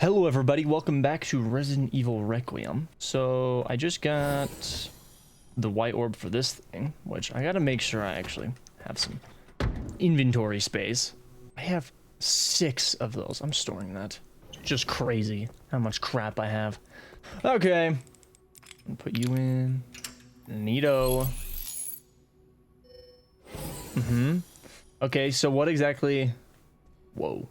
Hello everybody, welcome back to Resident Evil Requiem. So I just got the white orb for this thing, which I gotta make sure I actually have some inventory space. I have 6 of those. I'm storing that. Just crazy how much crap I have. Okay, I'll put you in. Neato. Okay, so what exactly? Whoa.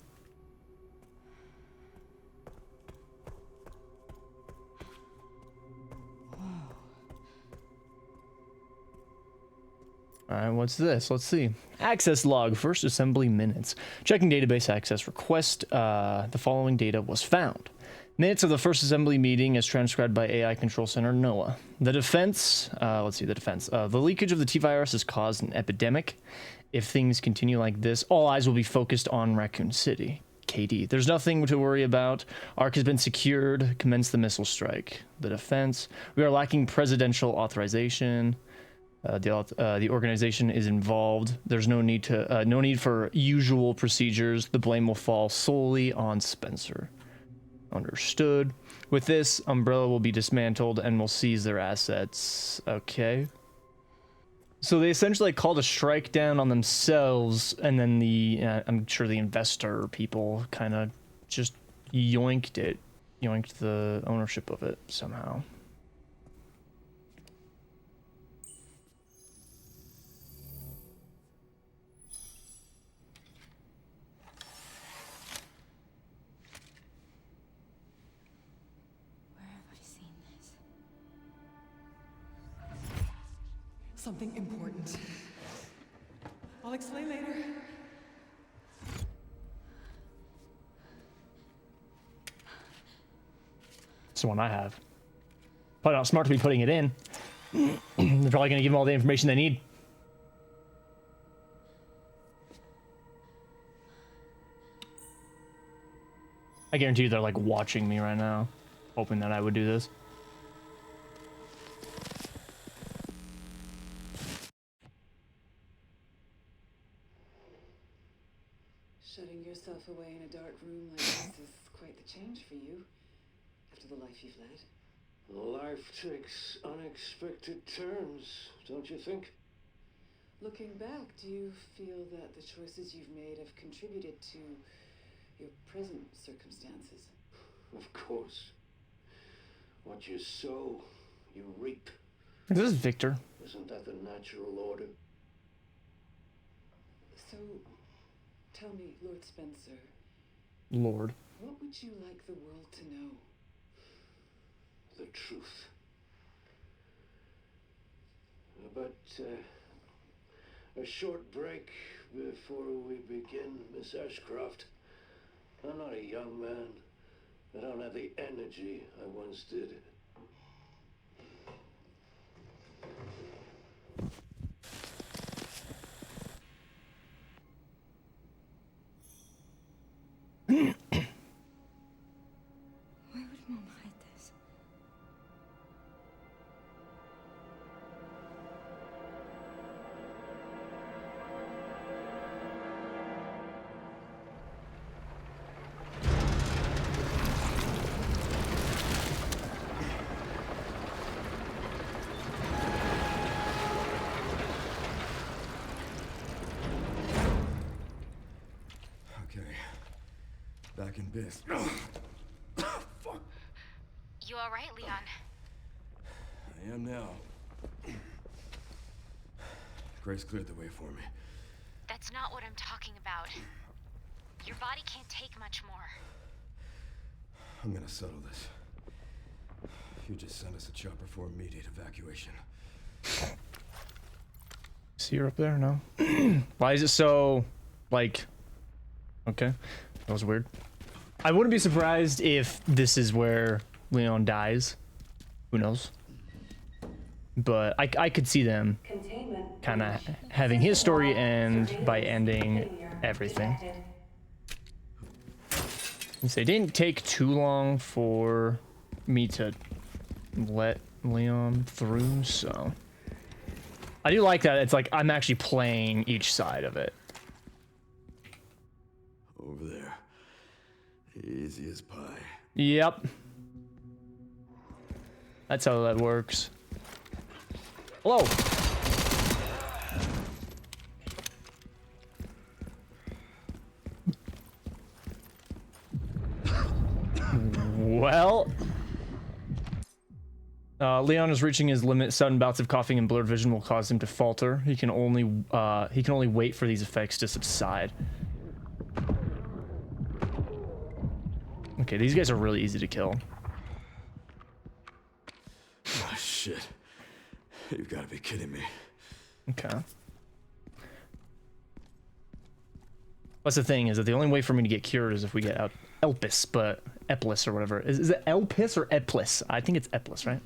Alright, what's this? Let's see. Access log, first assembly minutes. Checking database access request. The following data was found. Minutes of the first assembly meeting as transcribed by AI Control Center NOAA. The defense, let's see the defense. The leakage of the T-virus has caused an epidemic. If things continue like this, all eyes will be focused on Raccoon City. KD. There's nothing to worry about. ARC has been secured. Commence the missile strike. The defense. We are lacking presidential authorization. The organization is involved. There's no need for usual procedures. The blame will fall solely on Spencer. Understood. With this, Umbrella will be dismantled and will seize their assets. Okay. So they essentially called a strike down on themselves, and then I'm sure the investor people kind of just yoinked the ownership of it somehow. Something important. I'll explain later. It's the one I have. Probably not smart to be putting it in. They're probably going to give them all the information they need. I guarantee you they're like watching me right now, hoping that I would do this. Shutting yourself away in a dark room like this is quite the change for you, after the life you've led. Life takes unexpected turns, don't you think? Looking back, do you feel that the choices you've made have contributed to your present circumstances? Of course. What you sow, you reap. This is Victor. Isn't that the natural order? So, tell me, Lord Spencer. Lord. What would you like the world to know? The truth. But, a short break before we begin, Miss Ashcroft. I'm not a young man. I don't have the energy I once did. Why would Mom hide this? Okay, back in biz. You all right, Leon? I am now. Grace cleared the way for me. That's not what I'm talking about. Your body can't take much more. I'm gonna settle this. You just send us a chopper for immediate evacuation. See her up there? No. Why is it so, like... Okay, that was weird. I wouldn't be surprised if this is where Leon dies. Who knows? But I could see them kind of having his story end by ending everything. Since they didn't take too long for me to let Leon through, so... I do like that. It's like I'm actually playing each side of it. Over there. Easy as pie. Yep. That's how that works. Hello. Well. Leon is reaching his limit. Sudden bouts of coughing and blurred vision will cause him to falter. He can only wait for these effects to subside. Okay, these guys are really easy to kill. Oh, shit. You've got to be kidding me. Okay. What's the thing is that the only way for me to get cured is if we get out Elpis, but Eplis or whatever. Is it Elpis or Eplis? I think it's Eplis, right?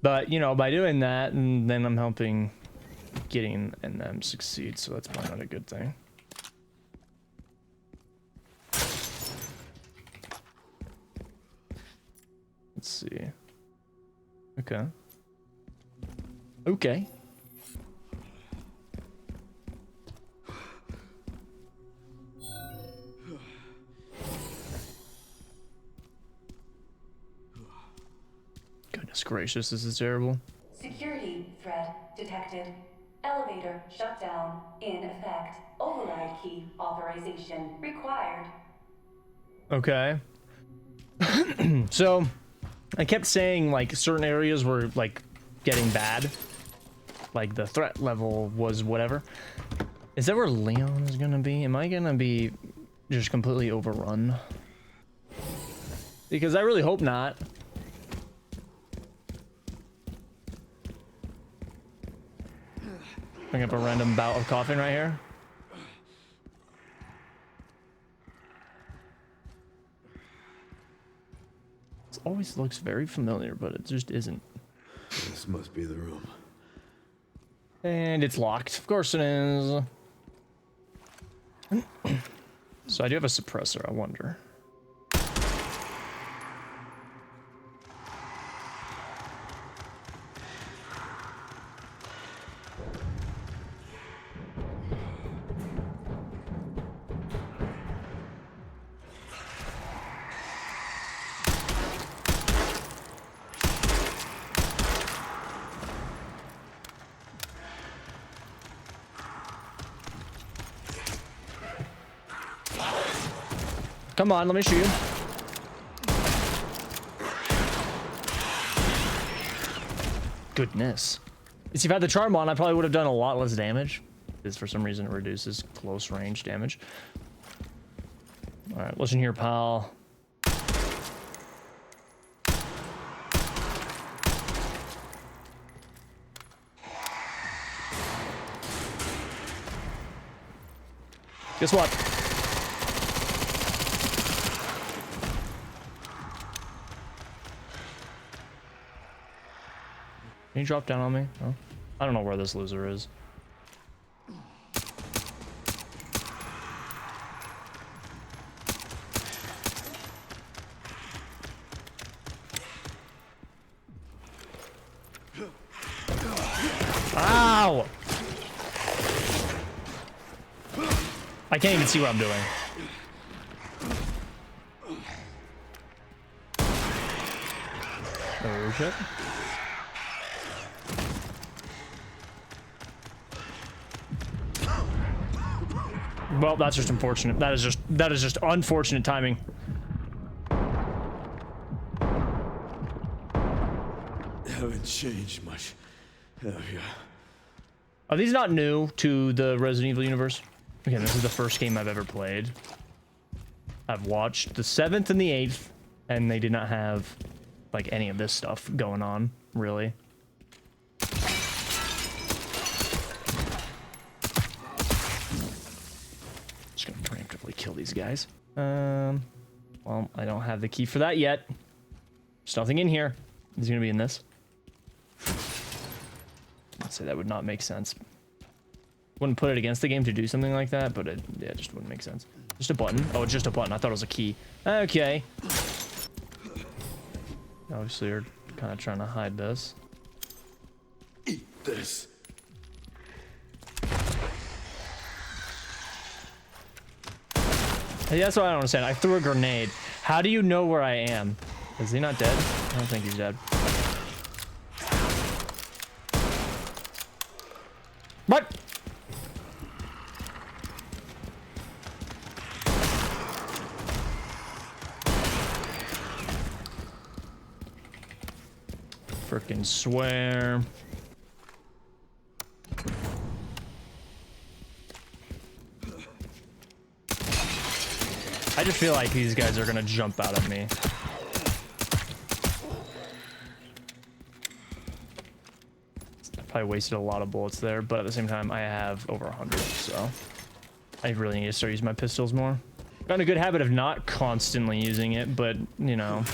But, you know, by doing that, and then I'm helping getting and them succeed, so that's probably not a good thing. Let's see. Okay. Okay. Goodness gracious, this is terrible. Security threat detected. Elevator shut down. In effect. Override key authorization required. Okay. So, I kept saying, like, certain areas were, like, getting bad. Like, the threat level was whatever. Is that where Leon is gonna be? Am I gonna be just completely overrun? Because I really hope not. Bring up a random bout of coughing right here. This always looks very familiar, but it just isn't. This must be the room. And it's locked. Of course it is. So I do have a suppressor, I wonder. Come on, let me shoot you. Goodness. If you've had the charm on, I probably would have done a lot less damage. This, for some reason, it reduces close range damage. All right, listen here, pal. Guess what? Can you drop down on me? Oh. I don't know where this loser is. Ow! I can't even see what I'm doing. Oh shit. Well, that's just unfortunate. That is just unfortunate timing. Haven't changed much. Oh, yeah. Are these not new to the Resident Evil universe? Again, this is the first game I've ever played. I've watched the 7th and the 8th, and they did not have, like, any of this stuff going on, really. Just gonna preemptively kill these guys. Well, I don't have the key for that yet. There's nothing in here. Is he gonna be in this? I'd say that would not make sense. Wouldn't put it against the game to do something like that, but it just wouldn't make sense. Just a button. Oh, it's just a button. I thought it was a key. Okay. Obviously, you're kind of trying to hide this. Eat this. Hey, that's what I don't understand. I threw a grenade. How do you know where I am? Is he not dead? I don't think he's dead. What? Frickin' swear. I just feel like these guys are gonna jump out at me. I probably wasted a lot of bullets there, but at the same time, I have over 100, so I really need to start using my pistols more. Got in a good habit of not constantly using it, but you know,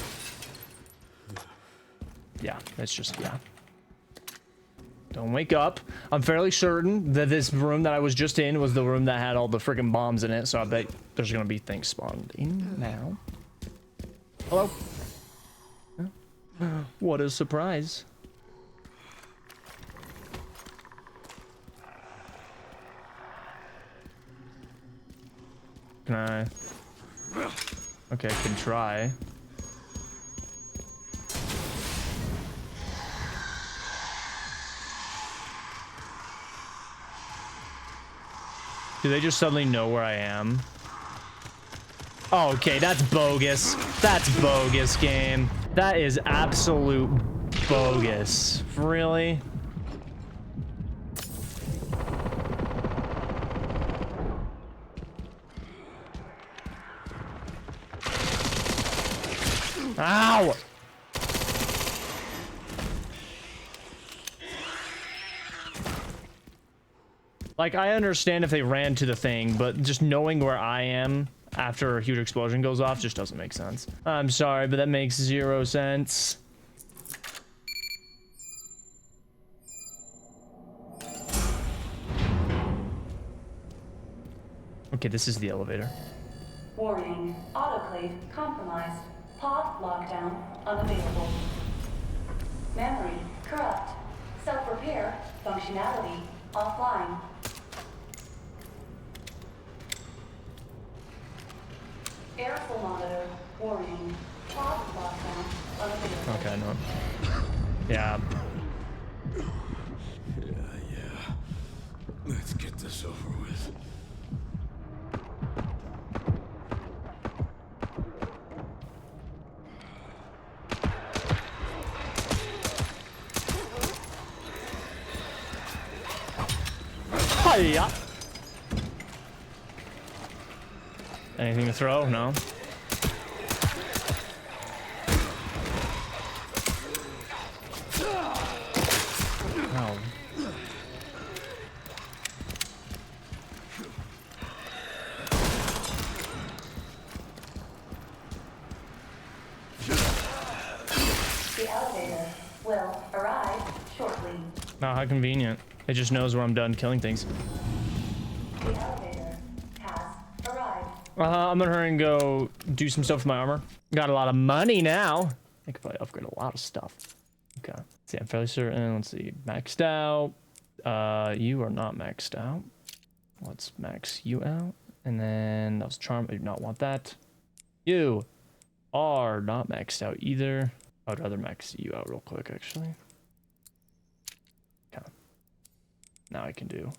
yeah, it's just, yeah. Don't wake up. I'm fairly certain that this room that I was just in was the room that had all the freaking bombs in it, so I bet there's gonna be things spawned in now. Hello? What a surprise. Can I? Okay, I can try. Do they just suddenly know where I am? Oh, okay, that's bogus. That's bogus, game. That is absolute bogus. Really? Ow! Like, I understand if they ran to the thing, but just knowing where I am after a huge explosion goes off just doesn't make sense. I'm sorry, but that makes 0 sense. Okay, this is the elevator. Warning, autoclave compromised. Pod lockdown unavailable. Memory corrupt. Self-repair functionality offline. Airflow monitor warning. Pod lockdown unavailable. Okay, no. Yeah. Yeah. Let's get this over with. Hiya. Anything to throw? No. Oh. The elevator will arrive shortly. Oh, how convenient. It just knows where I'm done killing things. The elevator has arrived. I'm gonna hurry and go do some stuff with my armor. Got a lot of money now. I could probably upgrade a lot of stuff. Okay. Let's see, I'm fairly certain. Let's see. Maxed out. You are not maxed out. Let's max you out. And then that was charm. I do not want that. You are not maxed out either. I would rather max you out real quick, actually. Okay. Now I can do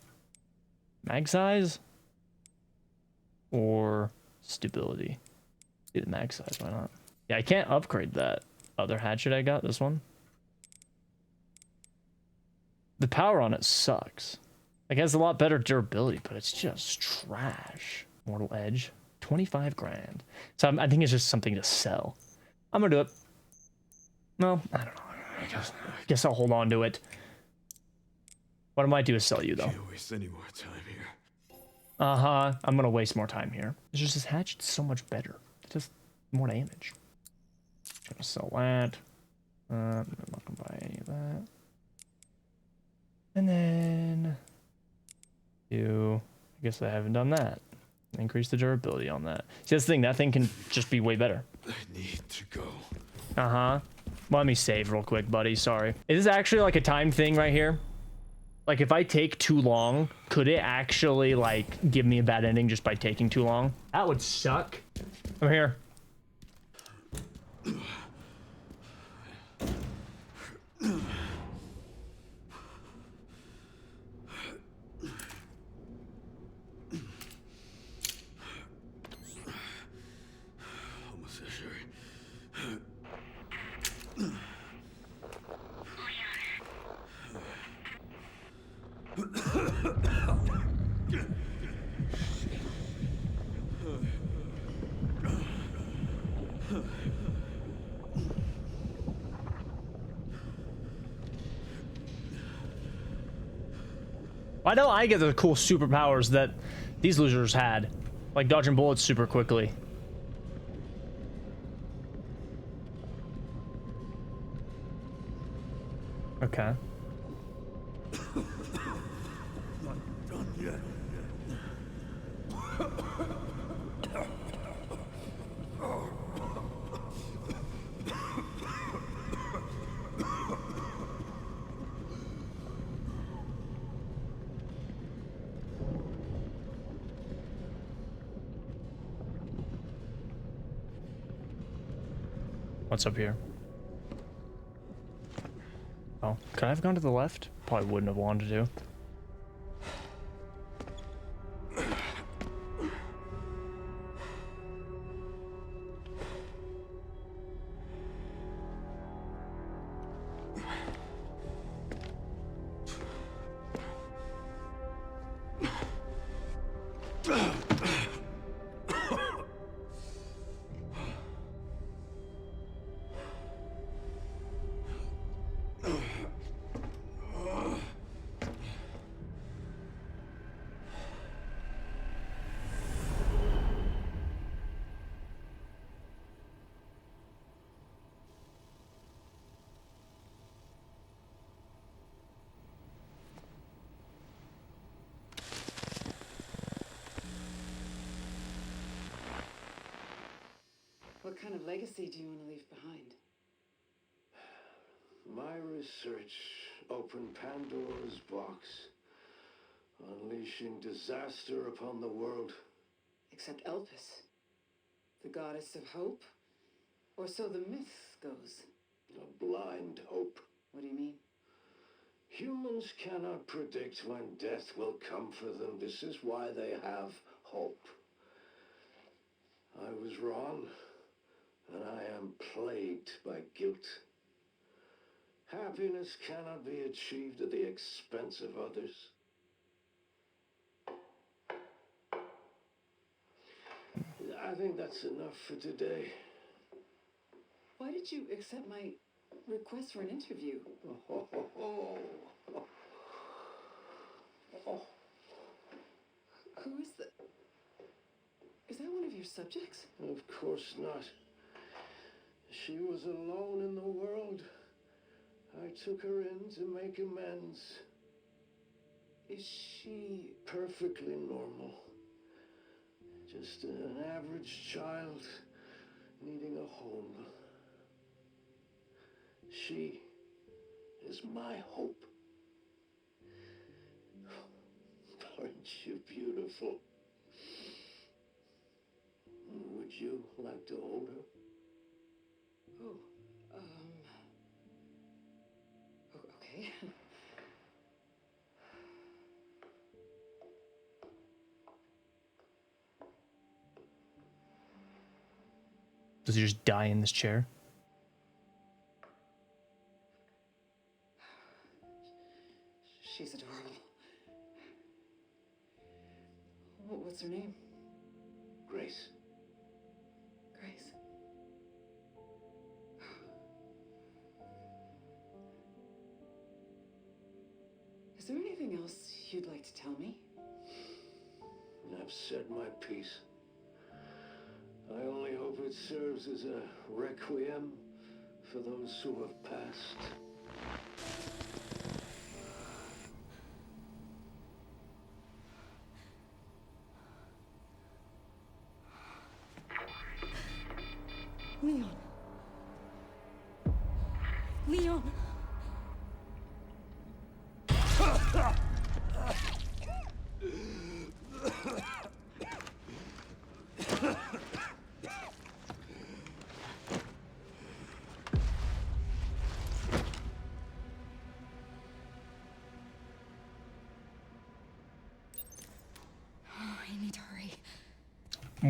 mag size or stability. Do the mag size, why not? Yeah, I can't upgrade that other hatchet I got, this one. The power on it sucks. Like, it has a lot better durability, but it's just trash. Mortal Edge, 25 grand. So I think it's just something to sell. I'm gonna do it. No, I don't know. I guess I'll hold on to it. What I might do is sell you, though. Can't waste any more time here. Uh-huh. I'm gonna waste more time here. It's just this hatchet's so much better. It does more damage. Gonna sell that. I'm not gonna buy any of that. And then I guess I haven't done that. Increase the durability on that. See, that's the thing. That thing can just be way better. I need to go. Uh-huh. Well, let me save real quick, buddy. Sorry. Is this actually like a timed thing right here? Like, if I take too long, could it actually, like, give me a bad ending just by taking too long? That would suck. I'm here. necessary. Why don't I get the cool superpowers that these losers had? Like dodging bullets super quickly. Okay. Not done yet. What's up here? Oh, could I have gone to the left? Probably wouldn't have wanted to. What kind of legacy do you want to leave behind? My research opened Pandora's box, unleashing disaster upon the world. Except Elpis, the goddess of hope? Or so the myth goes. A blind hope. What do you mean? Humans cannot predict when death will come for them. This is why they have hope. I was wrong, and I am plagued by guilt. Happiness cannot be achieved at the expense of others. I think that's enough for today. Why did you accept my request for an interview? Who is that? Is that one of your subjects? Of course not. She was alone in the world. I took her in to make amends. Is she... Perfectly normal. Just an average child needing a home. She is my hope. Aren't you beautiful? Would you like to hold her? Oh, okay. Does he just die in this chair? She's adorable. What's her name? Grace. Grace. Is there anything else you'd like to tell me? I've said my piece. I only hope it serves as a requiem for those who have passed. Leon. Leon.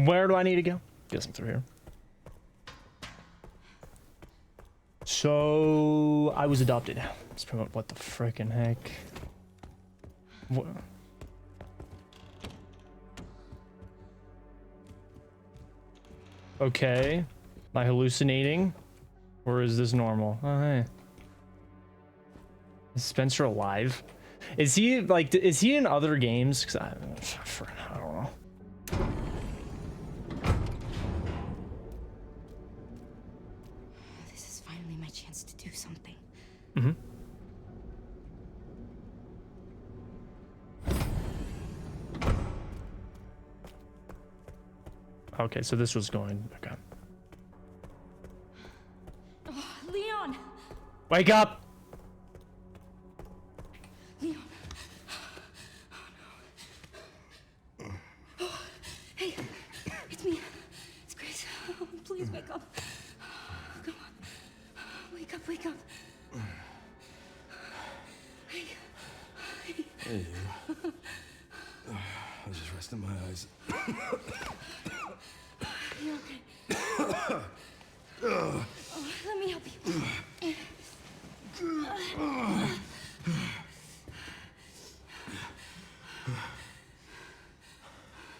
Where do I need to go? Guessing through here. So I was adopted. What the frickin' heck? What? Okay. Am I hallucinating? Or is this normal? Oh, hey. Is Spencer alive? Is he like, is he in other games? Cause I don't know. This is finally my chance to do something. Mm-hmm. Okay, so this was going, okay. Oh, Leon! Wake up! Leon. Oh, no. Oh, hey, it's me. It's Grace. Oh, please wake up. Come on. Wake up, wake up. Hey. Hey, you. I was just resting my eyes. You're okay. Oh, let me help you.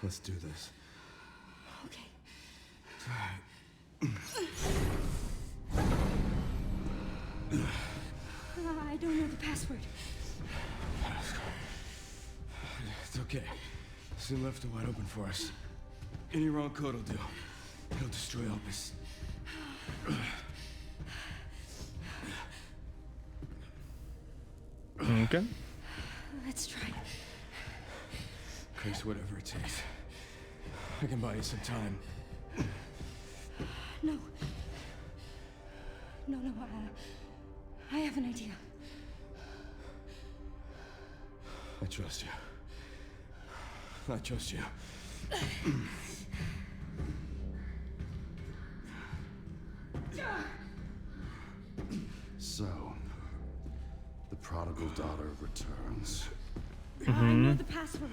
Let's do this. Okay. I don't know the password. It's okay. Soon left it wide open for us. Any wrong code will do. It'll destroy Elvis. Okay. Let's try. Chris, whatever it takes. I can buy you some time. No. No, I have an idea. I trust you. I trust you. So, the prodigal daughter returns. I know the password.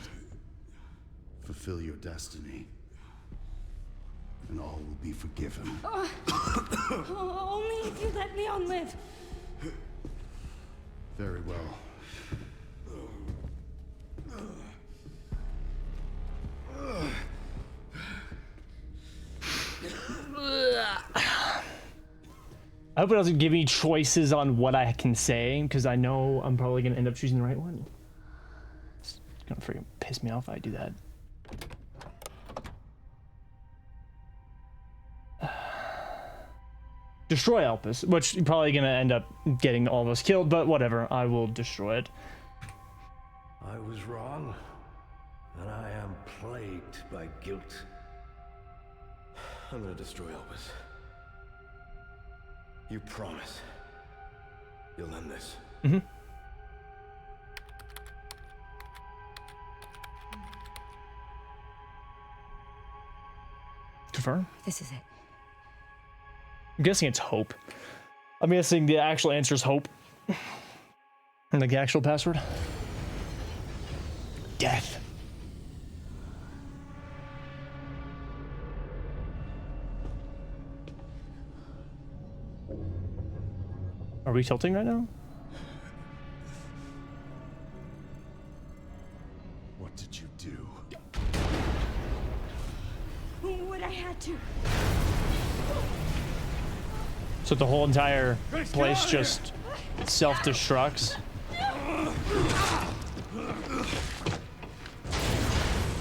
Fulfill your destiny, and all will be forgiven. Only if you let Leon live. Very well. I hope it doesn't give me choices on what I can say, because I know I'm probably going to end up choosing the right one. It's going to freaking piss me off if I do that. Destroy Elpis, which you're probably going to end up getting all of us killed, but whatever. I will destroy it. I was wrong, and I am plagued by guilt. I'm gonna destroy Elvis. You promise you'll end this. Mm-hmm. Confirm? This is it. I'm guessing it's hope. I'm guessing the actual answer is hope. And like the actual password? Death. Are we tilting right now? What did you do? What I had to. So the whole entire place just self-destructs?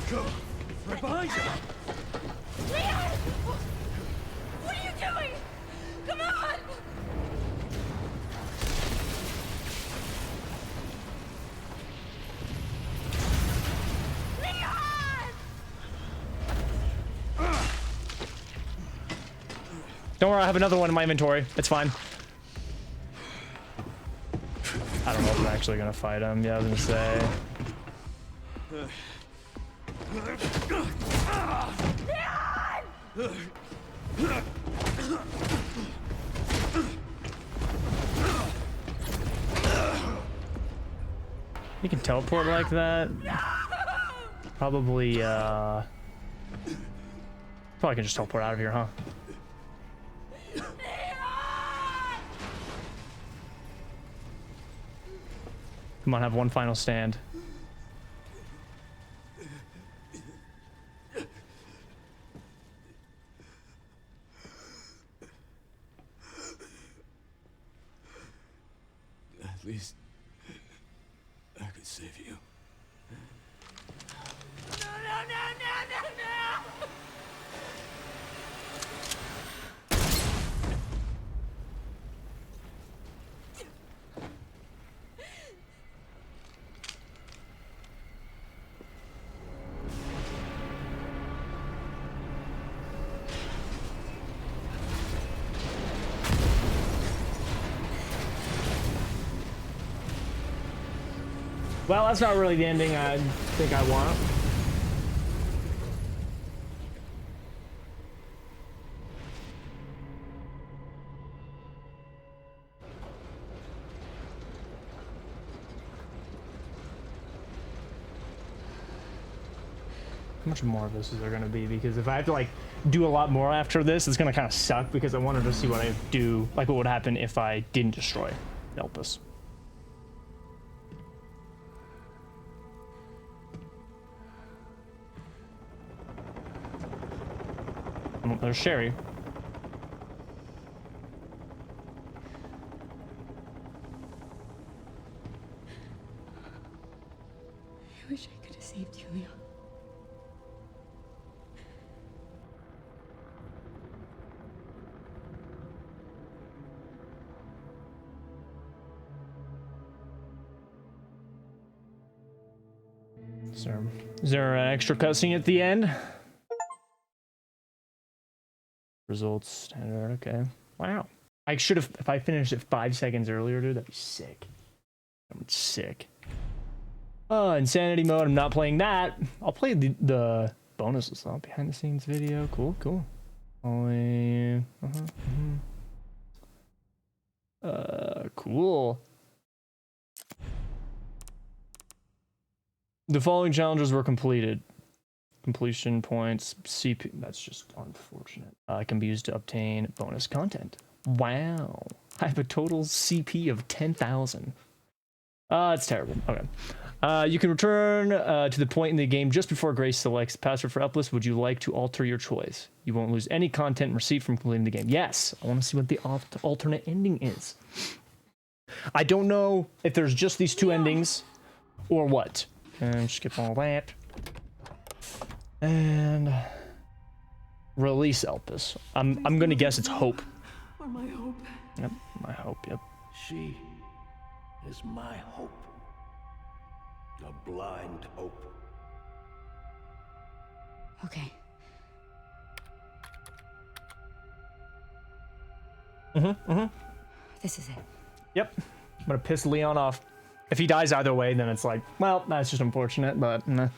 Go! Right behind you! Leon! What are you doing? Come on! Don't worry, I have another one in my inventory. It's fine. I don't know if I'm actually gonna fight him. Yeah, I was gonna say. You can teleport like that? Probably, probably can just teleport out of here, huh? Come on, have one final stand. At least I could save you. Well, that's not really the ending I think I want. How much more of this is there going to be? Because if I have to like do a lot more after this, it's going to kind of suck because I wanted to see what I do, like what would happen if I didn't destroy Elpis. Oh, there's Sherry. I wish I could have saved you, Leon. Is there an extra cutscene at the end? Results standard, okay. Wow. I should have, if I finished it 5 seconds earlier, dude, that'd be sick. I'm sick. Insanity mode, I'm not playing that. I'll play the bonuses though. Behind the scenes video, cool, cool. Only, cool. The following challenges were completed. Completion points, CP, that's just unfortunate. Can be used to obtain bonus content. Wow. I have a total CP of 10,000. It's terrible. Okay. You can return to the point in the game just before Grace selects password for Elpis. Would you like to alter your choice? You won't lose any content received from completing the game. Yes, I want to see what the alternate ending is. I don't know if there's just these two endings or what. And skip all that. And release Elpis. I'm gonna guess it's hope. Or my hope. Yep, my hope, yep. She is my hope. A blind hope. Okay. This is it. Yep. I'm gonna piss Leon off. If he dies either way, then it's like, well, that's just unfortunate, but nah.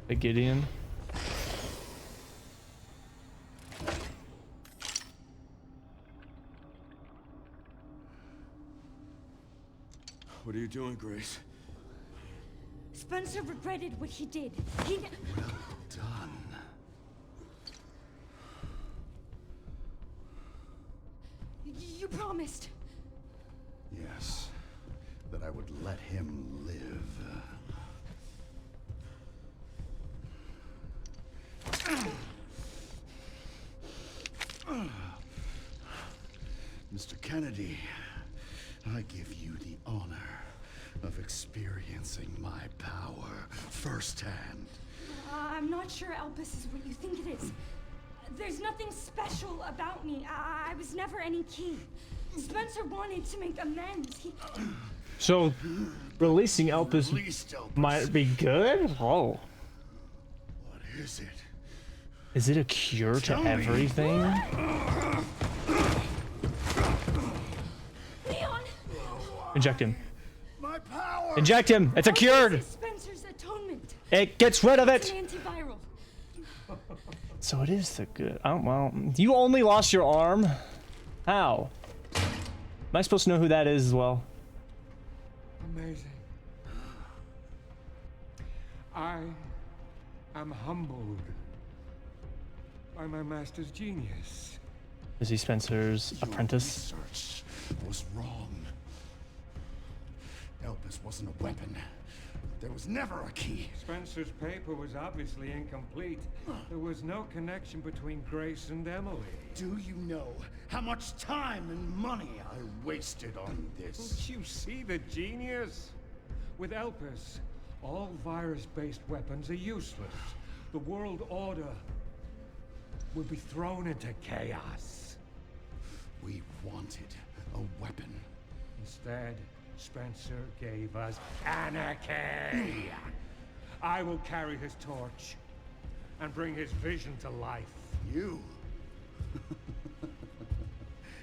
The Gideon. What are you doing, Grace? Spencer regretted what he did. He... Well done. You promised. Yes, that I would let him live. Mr. Kennedy, I give you the honor of experiencing my power firsthand. I'm not sure Elpis is what you think it is. There's nothing special about me. I was never any king. Spencer wanted to make amends. So, releasing Elpis Released Elpis. might be good? Oh. What is it? Is it a cure to everything? Leon! Inject him. My power! Inject him! It's a cure! Spencer's atonement. It gets rid of It's it! an antiviral. So it is the good. Oh, well, you only lost your arm? How? Am I supposed to know who that is as well? Amazing. I am humbled by my master's genius. Is he Spencer's apprentice? Your research was wrong. Elpis wasn't a weapon. There was never a key. Spencer's paper was obviously incomplete. There was no connection between Grace and Emily. Do you know how much time and money I wasted on this? Don't you see the genius? With Elpis, all virus-based weapons are useless. The world order will be thrown into chaos. We wanted a weapon. Instead, Spencer gave us anarchy. I will carry his torch and bring his vision to life. You?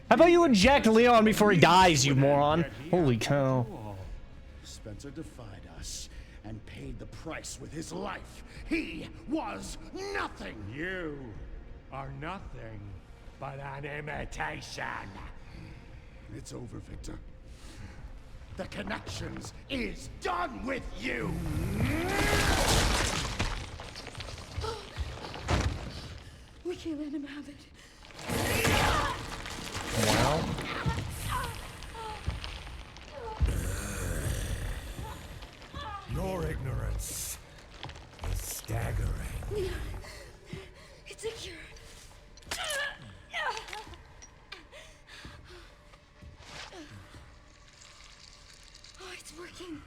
How about you eject Leon before he dies, you moron? Holy cow. Spencer defied us and paid the price with his life. He was nothing. You are nothing but an imitation. It's over, Victor. The Connections is done with you! We can't let him have it. Wow. Your ignorance is staggering. Leon, it's a cure. Oh, it's working.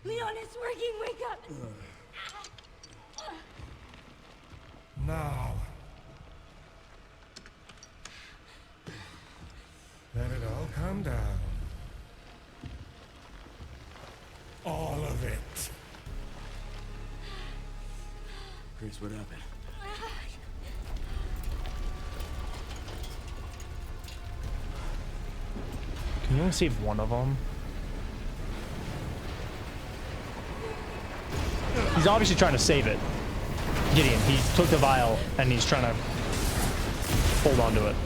Leon, it's working. Wake up. Now, let it all come down. All of it. Chris, what happened? Can you only save one of them? He's obviously trying to save it. Gideon, he took the vial and he's trying to hold on to it.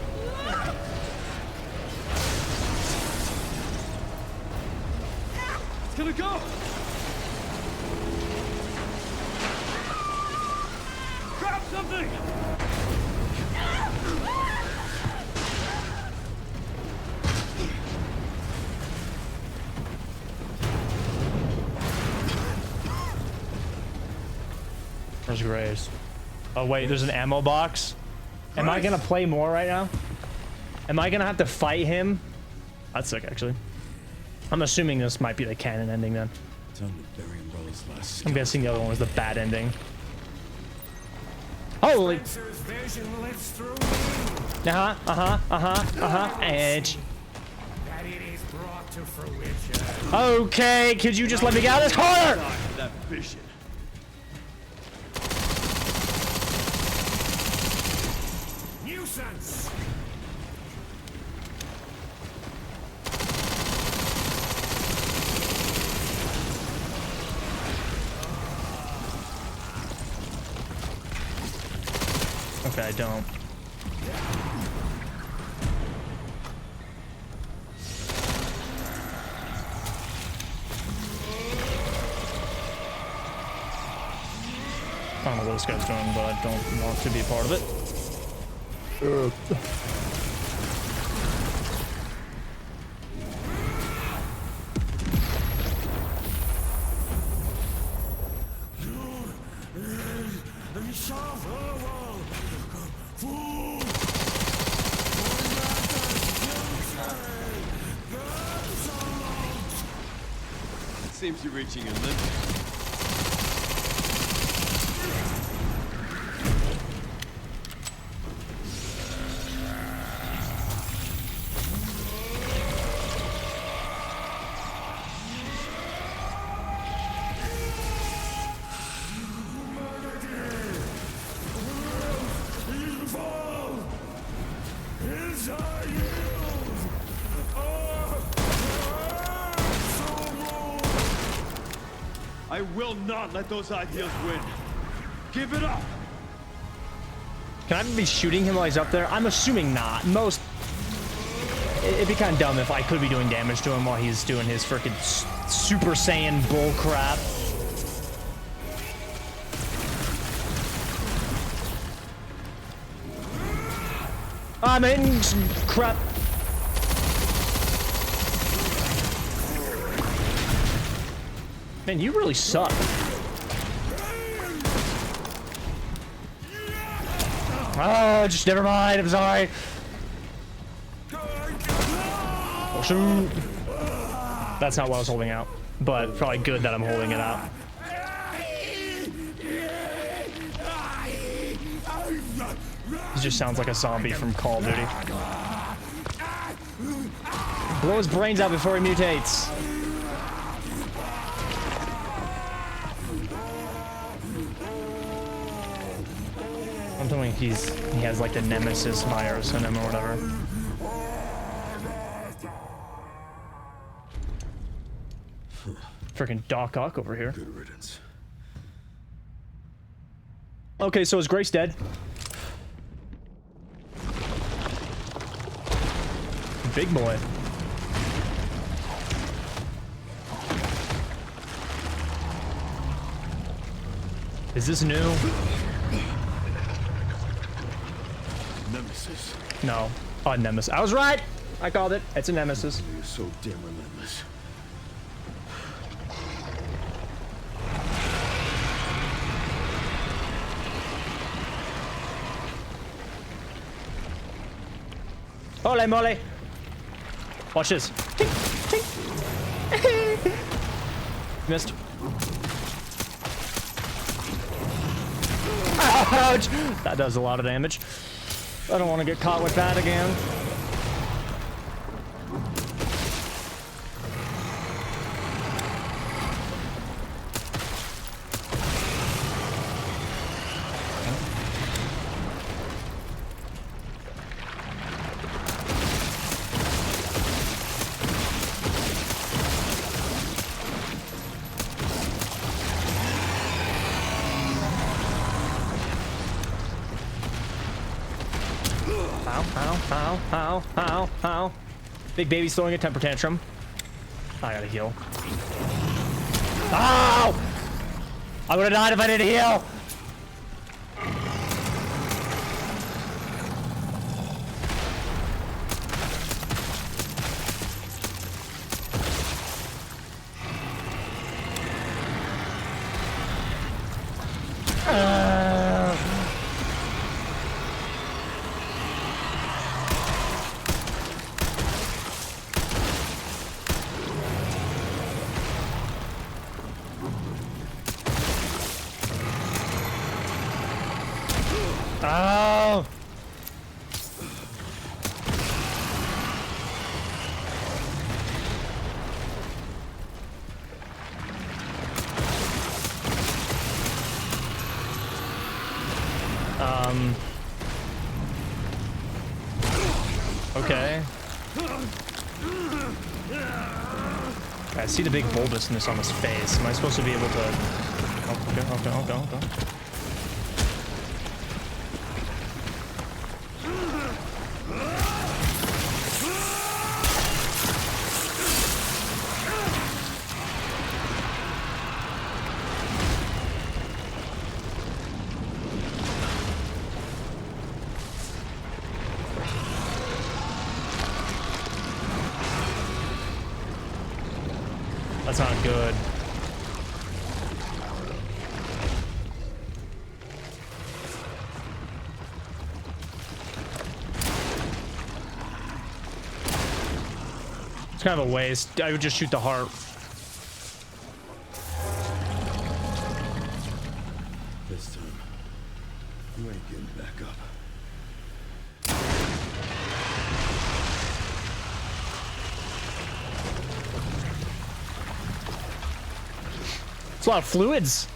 It's gonna go! Grab something! Where's Grace? Oh wait, there's an ammo box. Am I gonna play more right now? Am I gonna have to fight him? That's sick, actually. I'm assuming this might be the canon ending then. Time to bury Umbrella's last. I'm guessing the other one was the bad ending. Holy! Spencer's vision lives through me. Edge. That it is brought to fruition. Okay, could you just let me get out of this corner? That vision. Nuisance. Okay, I don't. I don't know what this guy's doing, but I don't want to be a part of it. Seems you're reaching a limit. I will not let those ideals win. Give it up. Can I be shooting him while he's up there? I'm assuming not. It'd be kind of dumb if I could be doing damage to him while he's doing his freaking Super Saiyan bull crap. I'm in crap. Man, you really suck. Oh, just never mind. I'm sorry. Oh, shoot. That's not what I was holding out, but probably good that I'm holding it out. He just sounds like a zombie from Call of Duty. Blow his brains out before he mutates. I'm telling you, he has like the nemesis virus in him or whatever. Freaking Doc Ock over here. Good riddance. Okay, so is Grace dead? Big boy. Is this new? Nemesis. No. Oh, Nemesis. I was right! I called it. It's a Nemesis. You're so damn relentless. Holy moly! Watch this. Tink, tink. Missed. Ouch! That does a lot of damage. I don't want to get caught with that again. Ow. Big baby's throwing a temper tantrum. I gotta heal. Ow! I would've died if I didn't heal! Oh! Okay. I see the big bulbousness on his face. Am I supposed to be able to... Oh, okay. That's not good. It's kind of a waste. I would just shoot the heart. This time, you ain't getting back up. It's a lot of fluids.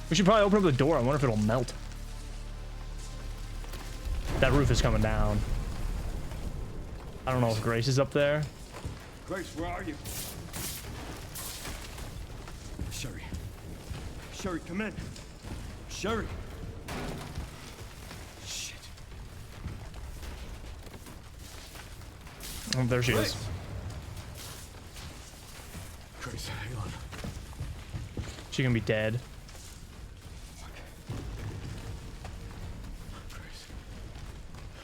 We should probably open up the door. I wonder if it'll melt. That roof is coming down. I don't know if Grace is up there. Grace, where are you? Sherry. Sherry, come in. Sherry. Oh, there she is. Chris, hang on. She gonna be dead.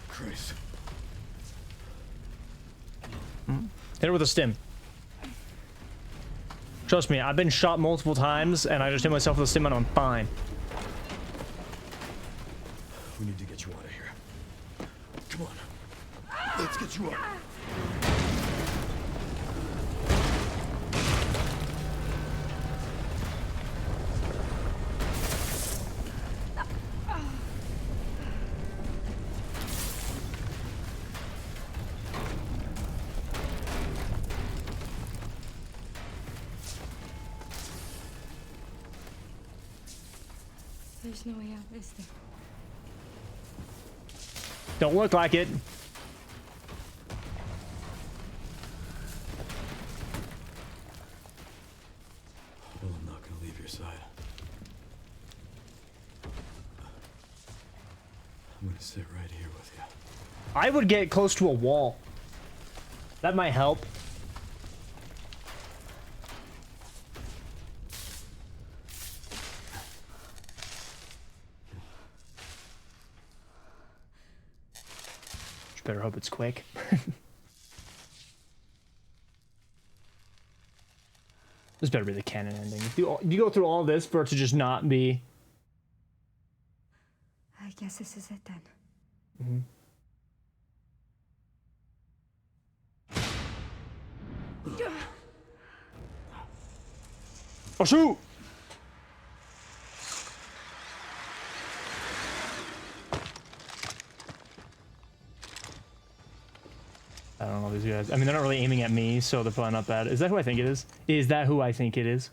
Chris. Hit her with a stim. Trust me, I've been shot multiple times, and I just hit myself with a stim and I'm fine. We need to get you out of here. Come on. Let's get you up. There's no way out, is there? Don't look like it. Well, I'm not gonna leave your side. I'm gonna sit right here with you. I would get close to a wall. That might help. Better hope it's quick. This better be the canon ending. If you go through all this for it to just not be. I guess this is it then. Oh shoot! I don't know these guys. I mean, they're not really aiming at me, so they're probably not bad. Is that who I think it is? Is that who I think it is?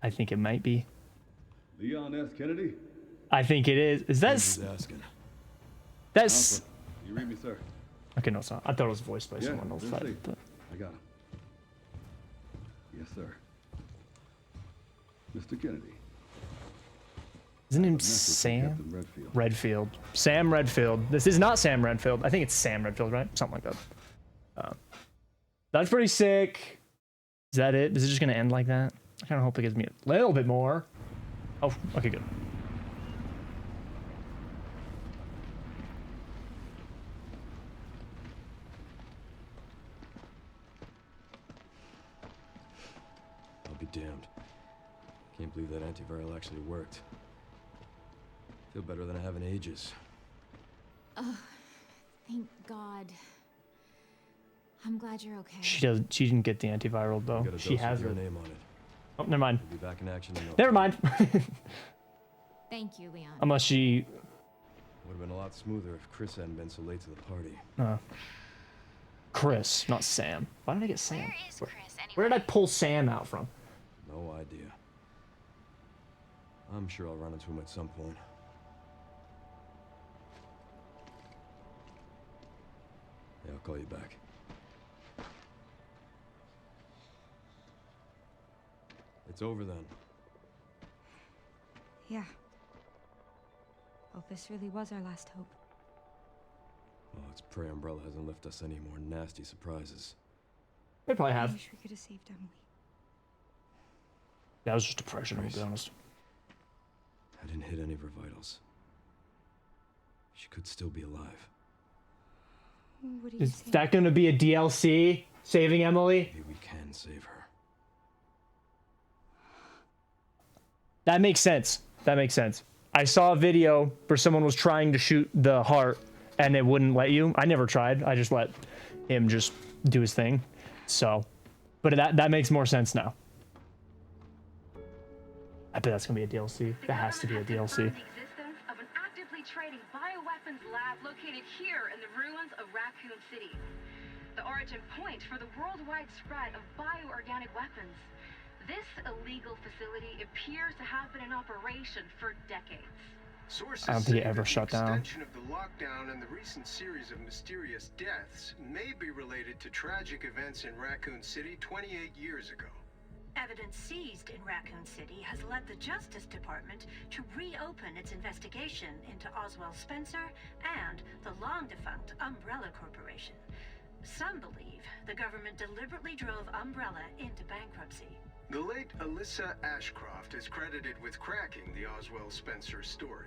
I think it might be. Leon S. Kennedy? I think it is. Is that? Who's asking? That's. You read me, sir? Okay, no, it's not. I thought it was voiced by Yeah, someone else. let's see. But... I got him. Yes, sir. Mr. Kennedy. Isn't him Message from Sam? Captain Redfield. Redfield. Sam Redfield. This is not Sam Redfield. I think it's Sam Redfield, right? Something like that. That's pretty sick. Is that it? Is it just going to end like that? I kind of hope it gives me a little bit more. Oh, okay, good. I'll be damned. Can't believe that antiviral actually worked. Feel better than I have in ages. Oh, thank God. I'm glad you're okay. She didn't get the antiviral though. Got a She dose has with your it. name on it. Oh, never mind. We'll be back in action in Never mind. Thank you, Leon. Unless she. Would have been a lot smoother if Chris hadn't been so late to the party. Chris, not Sam. Why did I get Sam? Where is Chris anyway? Where did I pull Sam out from? No idea. I'm sure I'll run into him at some point. Yeah, I'll call you back. It's over then. Yeah. Hope this really was our last hope. Well, let's pray Umbrella hasn't left us any more nasty surprises. They probably I have. wish we could have saved Emily. That was just depression, to be honest. I didn't hit any of her vitals. She could still be alive. What do you Is say? that going to be a DLC? Saving Emily? Maybe we can save her. That makes sense. That makes sense. I saw a video where someone was trying to shoot the heart and it wouldn't let you. I never tried. I just let him just do his thing. So, but that makes more sense now. I bet that's going to be a DLC. That has to be a DLC. The existence of an actively trading bioweapons lab located here in the ruins of Raccoon City. The origin point for the worldwide spread of bioorganic weapons. This illegal facility appears to have been in operation for decades. I don't think it ever shut down. The extension of the lockdown and the recent series of mysterious deaths may be related to tragic events in Raccoon City 28 years ago. Evidence seized in Raccoon City has led the Justice Department to reopen its investigation into Oswald Spencer and the long-defunct Umbrella Corporation. Some believe the government deliberately drove Umbrella into bankruptcy. The late Alyssa Ashcroft is credited with cracking the Oswald Spencer story.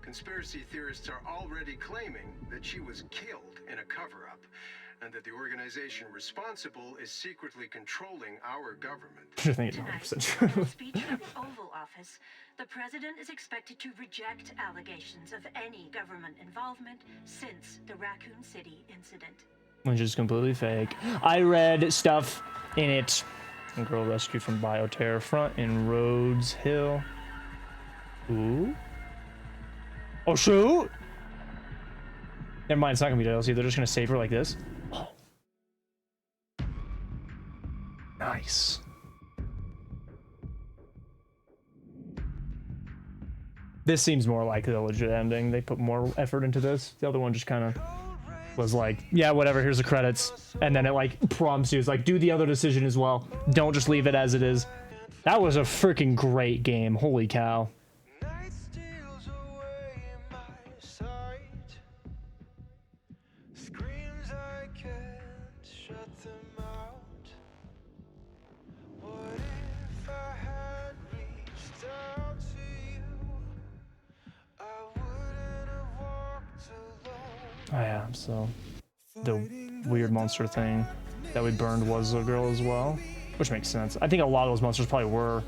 Conspiracy theorists are already claiming that she was killed in a cover-up, and that the organization responsible is secretly controlling our government. I think it's 100% true. In a speech from the Oval Office, the president is expected to reject allegations of any government involvement since the Raccoon City incident. Which is completely fake. I read stuff in it. A girl rescued from bioterror front in Rhodes Hill. Ooh. Oh, shoot! Never mind, it's not gonna be DLC. They're just gonna save her like this. Oh. Nice. This seems more like the legit ending. They put more effort into this. The other one just kind of was like, yeah, whatever, here's the credits. And then it like prompts you. It's like, do the other decision as well. Don't just leave it as it is. That was a freaking great game. Holy cow. Oh yeah, so the weird monster thing that we burned was a girl as well, which makes sense. I think a lot of those monsters probably were.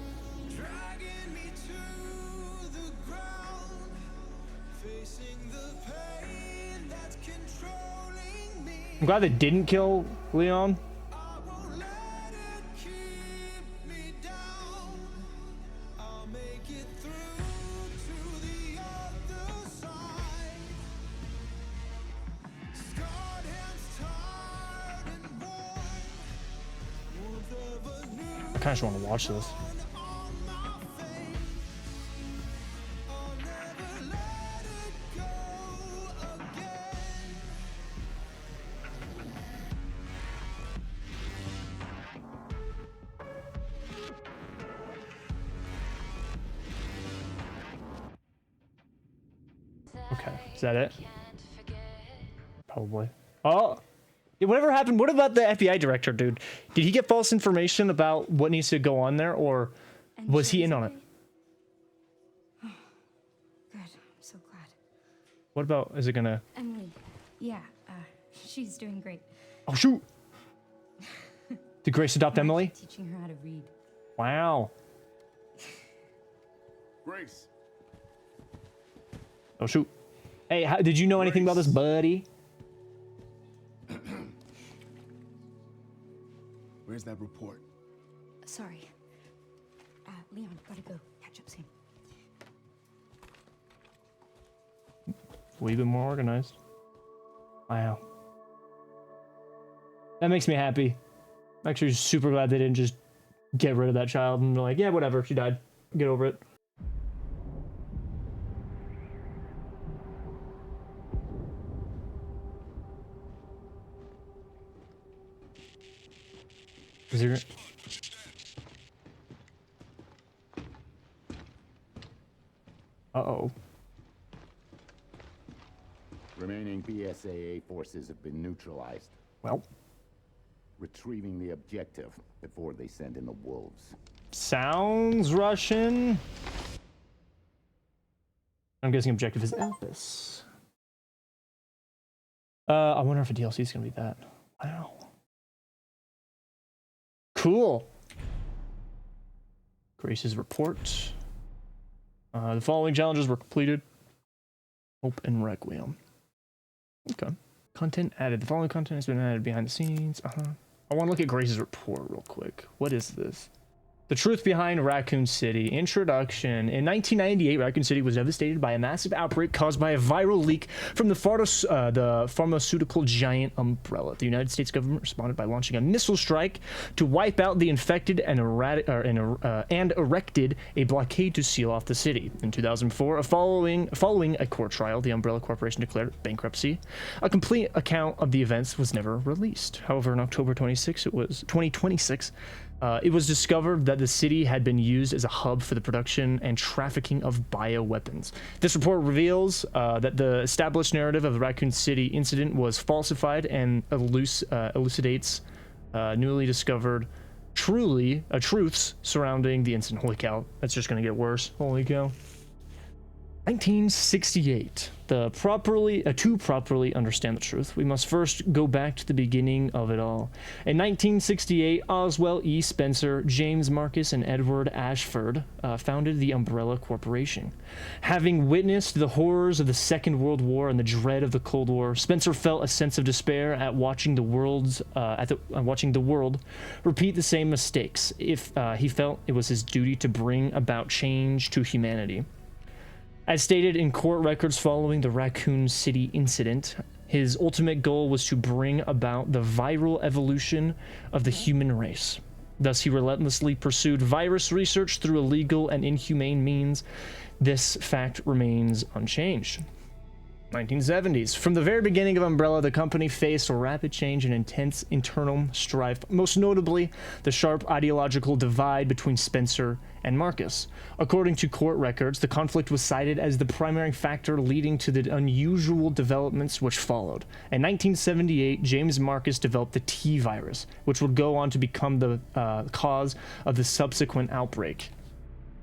I'm glad they didn't kill Leon. I just want to watch this. Okay, is that it? Probably. Oh! Whatever happened, what about the FBI director, dude? Did he get false information about what needs to go on there, or was he in on it? Oh, good, I'm so glad. What about, is it gonna... Emily, yeah, she's doing great. Oh, shoot! Did Grace adopt Emily? Teaching her how to read. Wow. Grace. Oh, shoot. Hey, did you know anything about this, buddy? Where's that report? Sorry. Leon, gotta go. Catch up soon. We've been more organized. Wow. That makes me happy. I'm actually super glad they didn't just get rid of that child and be like, yeah, whatever, she died. Get over it. Is there... Uh-oh. Remaining BSAA forces have been neutralized. Well. Retrieving the objective before they send in the wolves. Sounds Russian. I'm guessing objective is Elpis. I wonder if a DLC is gonna be that. Wow. Cool. Grace's report. The following challenges were completed. Hope and Requiem. Okay. Content added. The following content has been added behind the scenes. I want to look at Grace's report real quick. What is this? The truth behind Raccoon City. Introduction. In 1998, Raccoon City was devastated by a massive outbreak caused by a viral leak from the pharmaceutical giant Umbrella. The United States government responded by launching a missile strike to wipe out the infected and erected a blockade to seal off the city. In 2004, following a court trial, the Umbrella Corporation declared bankruptcy. A complete account of the events was never released. However, in October 2026, It was discovered that the city had been used as a hub for the production and trafficking of bioweapons. This report reveals that the established narrative of the Raccoon City incident was falsified and elucidates newly discovered truths surrounding the incident. Holy cow, that's just gonna get worse. Holy cow. 1968. To properly understand the truth, we must first go back to the beginning of it all. In 1968, Oswell E. Spencer, James Marcus, and Edward Ashford founded the Umbrella Corporation. Having witnessed the horrors of the Second World War and the dread of the Cold War, Spencer felt a sense of despair at watching the world repeat the same mistakes. He felt it was his duty to bring about change to humanity. As stated in court records following the Raccoon City incident, his ultimate goal was to bring about the viral evolution of the human race. Thus, he relentlessly pursued virus research through illegal and inhumane means. This fact remains unchanged. 1970s. From the very beginning of Umbrella, the company faced a rapid change and intense internal strife, most notably the sharp ideological divide between Spencer and Marcus. According to court records, the conflict was cited as the primary factor leading to the unusual developments which followed. In 1978, James Marcus developed the T virus, which would go on to become the cause of the subsequent outbreak.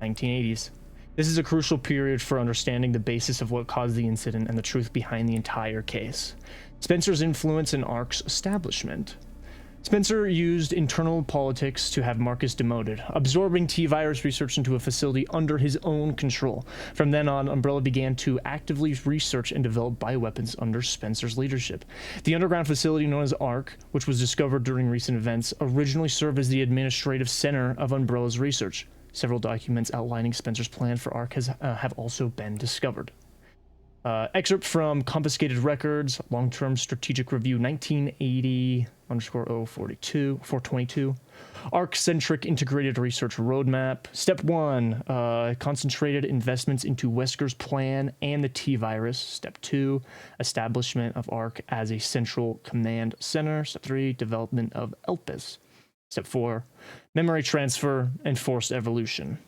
1980s. This is a crucial period for understanding the basis of what caused the incident and the truth behind the entire case. Spencer's influence in ARC's establishment. Spencer used internal politics to have Marcus demoted, absorbing T-virus research into a facility under his own control. From then on, Umbrella began to actively research and develop bioweapons under Spencer's leadership. The underground facility known as ARC, which was discovered during recent events, originally served as the administrative center of Umbrella's research. Several documents outlining Spencer's plan for ARC have also been discovered. Excerpt from Confiscated Records, Long-Term Strategic Review, 1980_042, ARC-centric integrated research roadmap. Step 1, concentrated investments into Wesker's plan and the T-virus. Step 2, establishment of ARC as a central command center. Step 3, development of ELPIS. Step 4, memory transfer and forced evolution.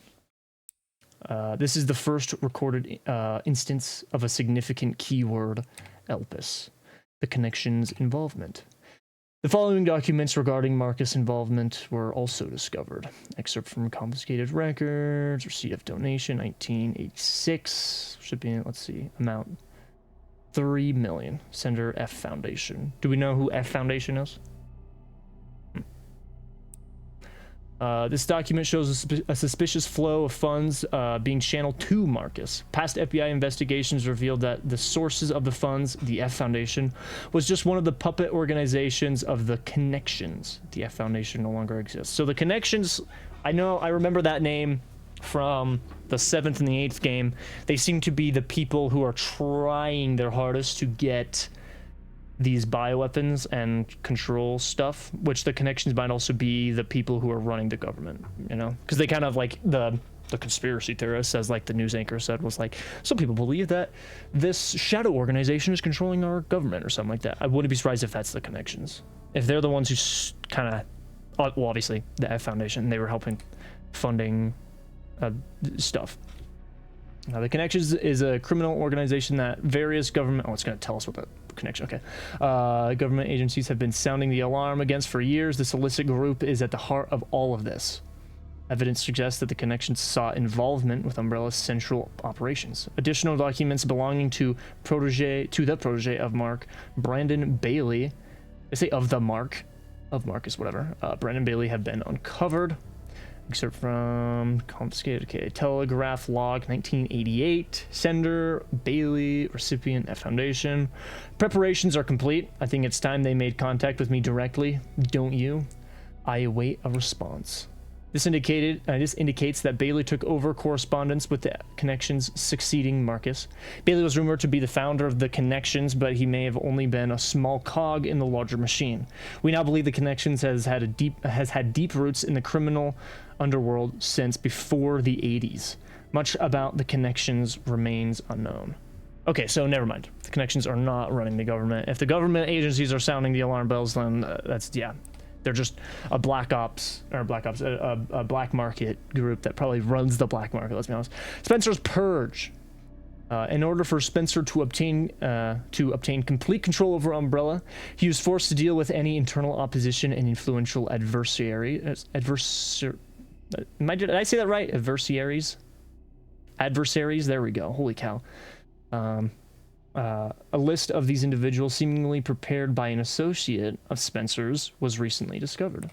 This is the first recorded instance of a significant keyword, ELPIS, the connection's involvement. The following documents regarding Marcus' involvement were also discovered. Excerpt from Confiscated Records, receipt of donation, 1986. Recipient, let's see, amount, 3 million. Sender, F Foundation. Do we know who F Foundation is? This document shows a suspicious flow of funds being channeled to Marcus. Past FBI investigations revealed that the sources of the funds, the F Foundation, was just one of the puppet organizations of the Connections. The F Foundation no longer exists. So the Connections, I remember that name from the 7th and the 8th game. They seem to be the people who are trying their hardest to get these bioweapons and control stuff, which the Connections might also be the people who are running the government, you know, because they kind of like the conspiracy theorists, as like the news anchor said, was like, some people believe that this shadow organization is controlling our government or something like that. I wouldn't be surprised if that's the Connections, if they're the ones who kind of, well, obviously the F Foundation, they were helping funding stuff. Now, the Connections is a criminal organization that various government, it's going to tell us what the connection, okay. Government agencies have been sounding the alarm against for years. This illicit group is at the heart of all of this. Evidence suggests that the Connections sought involvement with Umbrella's central operations. Additional documents belonging to the protege of Mark, Brandon Bailey, they say of Marcus, whatever. Brandon Bailey have been uncovered. Excerpt from Confiscated, okay. Telegraph log, 1988. Sender, Bailey. Recipient, F Foundation. Preparations are complete. I think it's time they made contact with me directly. Don't you? I await a response. This indicates that Bailey took over correspondence with the Connections succeeding Marcus. Bailey was rumored to be the founder of the Connections, but he may have only been a small cog in the larger machine. We now believe the Connections has had deep roots in the criminal underworld since before the 80s. Much about the Connections remains unknown. Okay, so never mind. The Connections are not running the government. If the government agencies are sounding the alarm bells, then They're just a black market group that probably runs the black market, let's be honest. Spencer's purge. In order for Spencer to obtain complete control over Umbrella, he was forced to deal with any internal opposition and influential adversaries. Did I say that right? Adversaries. There we go. Holy cow. A list of these individuals, seemingly prepared by an associate of Spencer's, was recently discovered.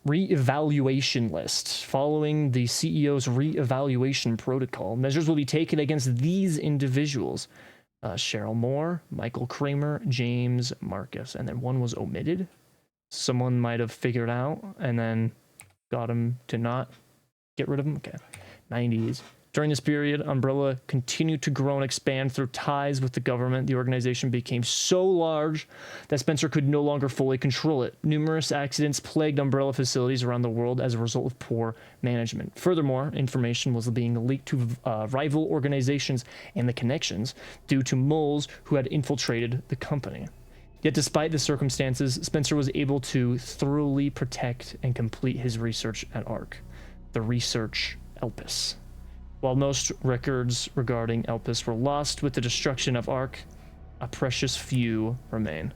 Re-evaluation list. Following the CEO's re-evaluation protocol, measures will be taken against these individuals. Cheryl Moore, Michael Kramer, James Marcus, and then one was omitted. Someone might have figured out and then got him to not get rid of him. Okay. 90s. During this period, Umbrella continued to grow and expand through ties with the government. The organization became so large that Spencer could no longer fully control it. Numerous accidents plagued Umbrella facilities around the world as a result of poor management. Furthermore, information was being leaked to rival organizations and the connections due to moles who had infiltrated the company. Yet despite the circumstances, Spencer was able to thoroughly protect and complete his research at ARC, the research Elpis. While most records regarding Elpis were lost with the destruction of ARC, a precious few remain.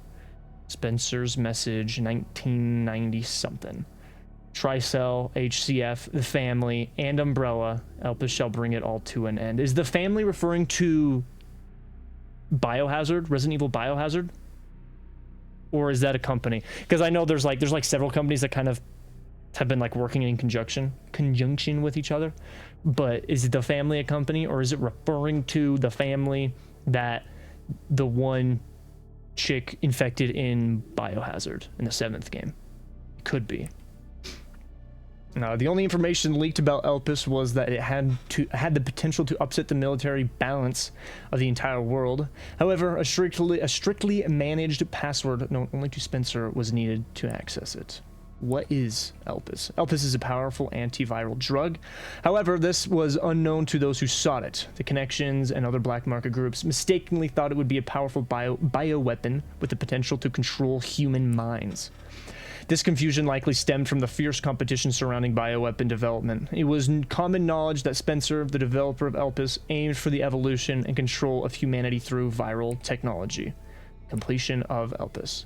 Spencer's message, 1990-something. Tricell, HCF, the family, and Umbrella. Elpis shall bring it all to an end. Is the family referring to Biohazard? Resident Evil Biohazard? Or is that a company? Because I know there's like several companies that kind of have been like working in conjunction with each other. But is the family a company, or is it referring to the family that the one chick infected in Biohazard in the 7th game? It could be. The only information leaked about Elpis was that it had the potential to upset the military balance of the entire world. However, a strictly managed password known only to Spencer was needed to access it. What is Elpis? Elpis is a powerful antiviral drug. However, this was unknown to those who sought it. The connections and other black market groups mistakenly thought it would be a powerful bioweapon with the potential to control human minds. This confusion likely stemmed from the fierce competition surrounding bioweapon development. It was common knowledge that Spencer, the developer of Elpis, aimed for the evolution and control of humanity through viral technology. Completion of Elpis.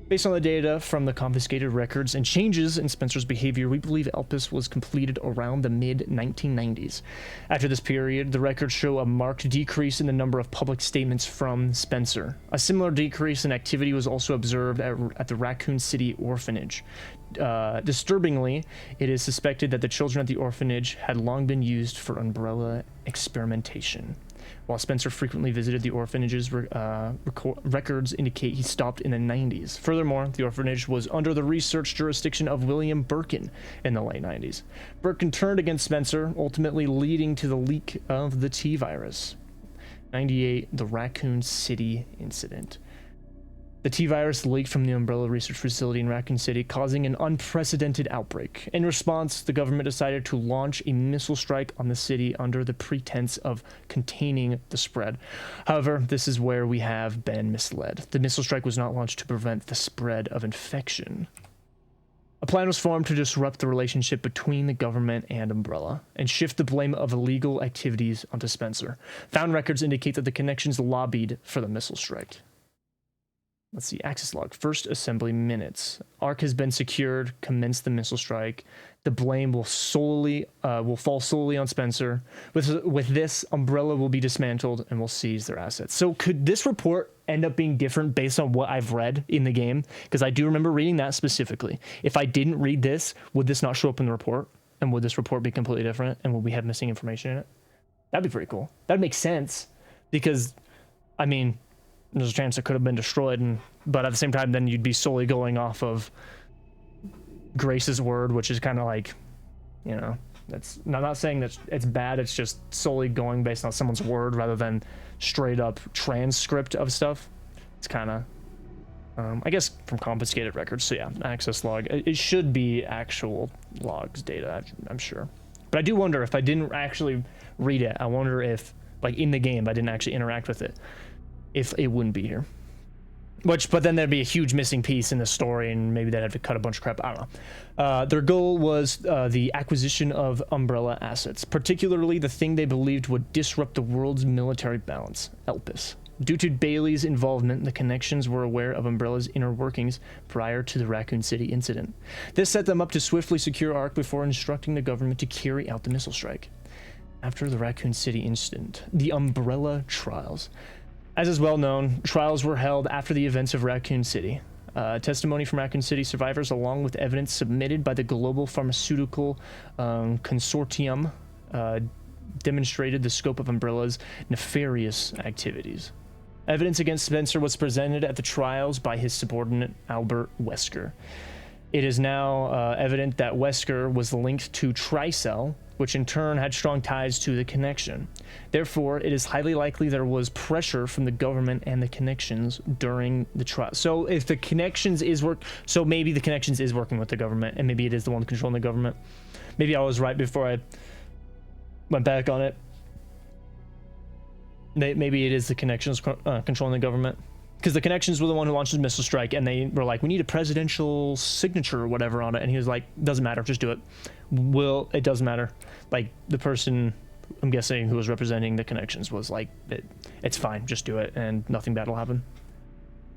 Based on the data from the confiscated records and changes in Spencer's behavior, we believe Elpis was completed around the mid-1990s. After this period, the records show a marked decrease in the number of public statements from Spencer. A similar decrease in activity was also observed at the Raccoon City orphanage. Disturbingly, it is suspected that the children at the orphanage had long been used for Umbrella experimentation. While Spencer frequently visited the orphanage's records indicate he stopped in the 90s. Furthermore, the orphanage was under the research jurisdiction of William Birkin in the late 90s. Birkin turned against Spencer, ultimately leading to the leak of the T-virus. 98, the Raccoon City incident. The T-virus leaked from the Umbrella research facility in Raccoon City, causing an unprecedented outbreak. In response, the government decided to launch a missile strike on the city under the pretense of containing the spread. However, this is where we have been misled. The missile strike was not launched to prevent the spread of infection. A plan was formed to disrupt the relationship between the government and Umbrella and shift the blame of illegal activities onto Spencer. Found records indicate that the connections lobbied for the missile strike. Let's see, access log, first assembly minutes. ARC has been secured, commence the missile strike. The blame will fall solely on Spencer. With this, Umbrella will be dismantled and will seize their assets. So could this report end up being different based on what I've read in the game? Because I do remember reading that specifically. If I didn't read this, would this not show up in the report? And would this report be completely different? And would we have missing information in it? That'd be pretty cool. That'd make sense. Because, I mean, there's a chance it could have been destroyed, but at the same time, then you'd be solely going off of Grace's word, which is kind of like, you know, that's not saying that it's bad. It's just solely going based on someone's word rather than straight up transcript of stuff. It's kind of, I guess, from confiscated records. So yeah, access log. It should be actual logs data, I'm sure. But I do wonder if I didn't actually read it. I wonder if, like in the game, I didn't actually interact with it, if it wouldn't be here. But then there'd be a huge missing piece in the story, and maybe they'd have to cut a bunch of crap. I don't know. Their goal was the acquisition of Umbrella assets, particularly the thing they believed would disrupt the world's military balance, Elpis. Due to Bailey's involvement, the Connections were aware of Umbrella's inner workings prior to the Raccoon City incident. This set them up to swiftly secure Ark before instructing the government to carry out the missile strike. After the Raccoon City incident, the Umbrella trials. As is well known, trials were held after the events of Raccoon City. Testimony from Raccoon City survivors, along with evidence submitted by the Global Pharmaceutical Consortium, demonstrated the scope of Umbrella's nefarious activities. Evidence against Spencer was presented at the trials by his subordinate, Albert Wesker. It is now evident that Wesker was linked to Tricell, which in turn had strong ties to the Connection. Therefore, it is highly likely there was pressure from the government and the Connections during the trial. So if the Connections so maybe the Connections is working with the government, and maybe it is the one controlling the government. Maybe I was right before I went back on it. Maybe it is the Connections controlling the government. Because the Connections were the one who launched the missile strike, and they were like, we need a presidential signature or whatever on it. And he was like, doesn't matter, just do it. Well, it doesn't matter. Like, the person, I'm guessing, who was representing the Connections was like, it's fine, just do it, and nothing bad will happen.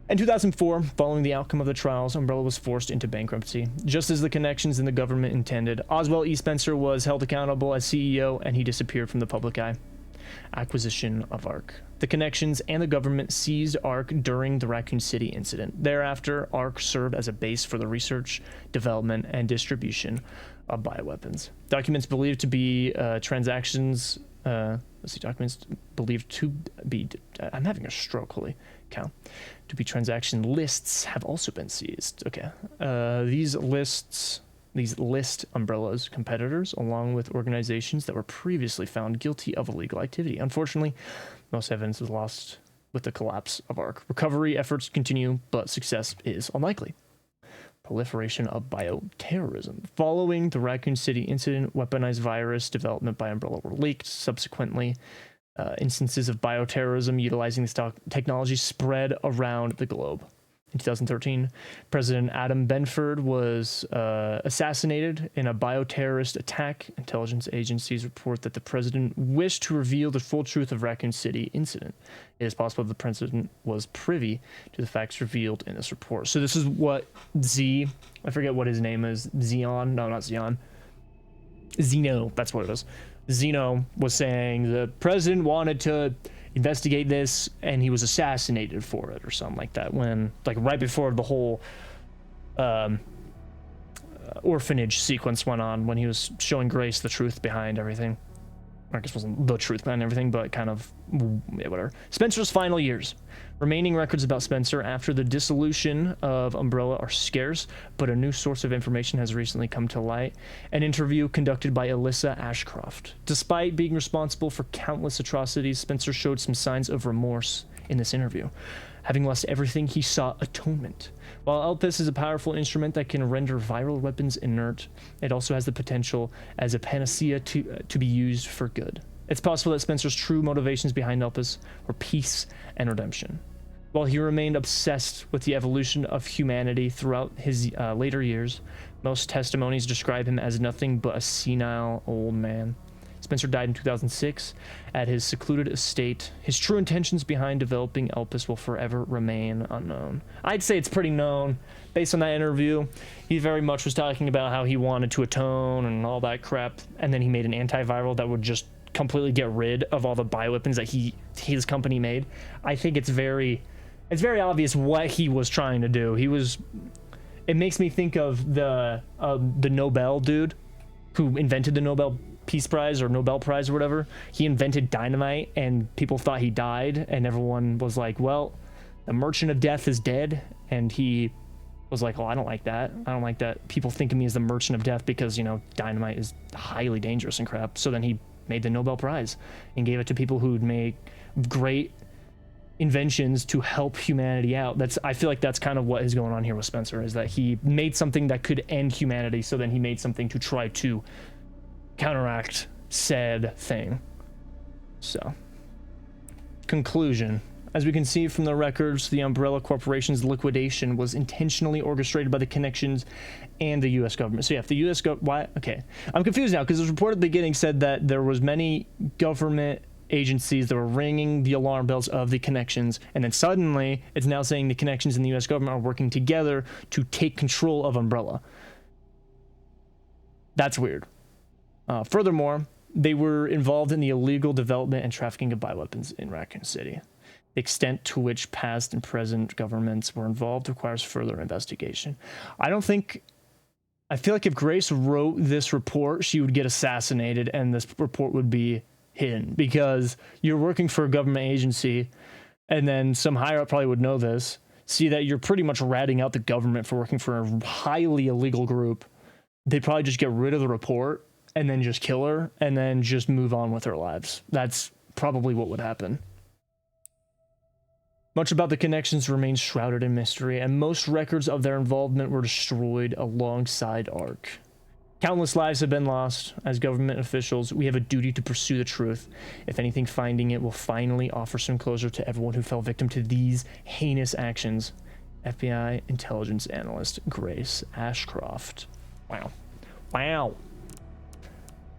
In 2004, following the outcome of the trials, Umbrella was forced into bankruptcy. Just as the Connections and the government intended, Oswald E. Spencer was held accountable as CEO, and he disappeared from the public eye. Acquisition of Ark. The Connections and the government seized Ark during the Raccoon City incident. Thereafter, Ark served as a base for the research, development, and distribution of bioweapons. Documents believed to be documents believed to be, I'm having a stroke, holy cow, to be transaction lists have also been seized. Okay. These list Umbrella's competitors, along with organizations that were previously found guilty of illegal activity. Unfortunately, most evidence was lost with the collapse of Ark. Recovery efforts continue, but success is unlikely. Proliferation of bioterrorism. Following the Raccoon City incident, weaponized virus development by Umbrella were leaked. Subsequently, instances of bioterrorism utilizing this technology spread around the globe. In 2013, President Adam Benford was assassinated in a bioterrorist attack. Intelligence agencies report that the president wished to reveal the full truth of Raccoon City incident. It is possible the president was privy to the facts revealed in this report. So this is what I forget what his name is. Xeon? No, not Xeon. Zeno, that's what it is. Zeno was saying the president wanted to investigate this and he was assassinated for it or something like that, when like right before the whole orphanage sequence went on, when he was showing Grace the truth behind everything. I guess it wasn't the truth behind everything, but kind of whatever. Spencer's final years. Remaining records about Spencer after the dissolution of Umbrella are scarce, but a new source of information has recently come to light. An interview conducted by Alyssa Ashcroft. Despite being responsible for countless atrocities, Spencer showed some signs of remorse in this interview. Having lost everything, he sought atonement. While Elpis is a powerful instrument that can render viral weapons inert, it also has the potential as a panacea to be used for good. It's possible that Spencer's true motivations behind Elpis were peace and redemption. While he remained obsessed with the evolution of humanity throughout his later years, most testimonies describe him as nothing but a senile old man. Spencer died in 2006 at his secluded estate. His true intentions behind developing Elpis will forever remain unknown. I'd say it's pretty known. Based on that interview, he very much was talking about how he wanted to atone and all that crap, and then he made an antiviral that would just completely get rid of all the bioweapons that his company made. I think it's very obvious what he was trying to do. It makes me think of the Nobel dude who invented the Nobel Peace Prize or Nobel Prize or whatever. He invented dynamite and people thought he died, and everyone was like, well, the Merchant of Death is dead. And he was like, oh, I don't like that. I don't like that people think of me as the Merchant of Death because, you know, dynamite is highly dangerous and crap. So then he made the Nobel Prize and gave it to people who'd make great inventions to help humanity out. I feel like that's kind of what is going on here with Spencer, is that he made something that could end humanity, so then he made something to try to counteract said thing. So, conclusion. As we can see from the records, the Umbrella Corporation's liquidation was intentionally orchestrated by the connections and the U.S. government. So yeah, if the U.S. why? Okay, I'm confused now because this report at the beginning said that there was many government agencies that were ringing the alarm bells of the connections, and then suddenly it's now saying the connections and the U.S. government are working together to take control of Umbrella. That's weird. Furthermore, they were involved in the illegal development and trafficking of bioweapons in Raccoon City. The extent to which past and present governments were involved requires further investigation. I feel like if Grace wrote this report, she would get assassinated and this report would be hidden, because you're working for a government agency and then some higher up probably would know this, see that you're pretty much ratting out the government for working for a highly illegal group. They'd probably just get rid of the report and then just kill her and then just move on with their lives. That's probably what would happen. Much about the connections remains shrouded in mystery, and most records of their involvement were destroyed alongside ARC. Countless lives have been lost. As government officials, we have a duty to pursue the truth. If anything, finding it will finally offer some closure to everyone who fell victim to these heinous actions. FBI intelligence analyst Grace Ashcroft. Wow. Wow.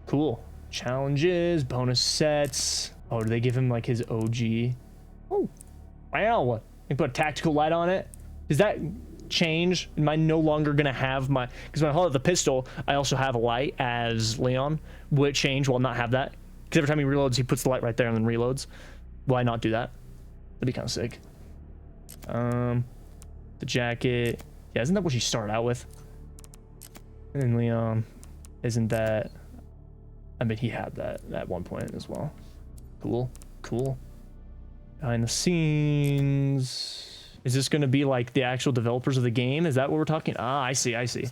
Cool. Challenges, bonus sets. Oh, do they give him like his OG? Oh. Wow. They put a tactical light on it. Does that change? Am I no longer gonna have my, because when I hold out the pistol I also have a light as Leon. Will it change? Will I not have that? Because every time he reloads he puts the light right there and then reloads. Will I not do that? That'd be kind of sick. The jacket, yeah, isn't that what you start out with? And then Leon, isn't that, I mean he had that at one point as well. Cool. Behind the scenes. Is this going to be like the actual developers of the game? Is that what we're talking? Ah, I see. Sorry.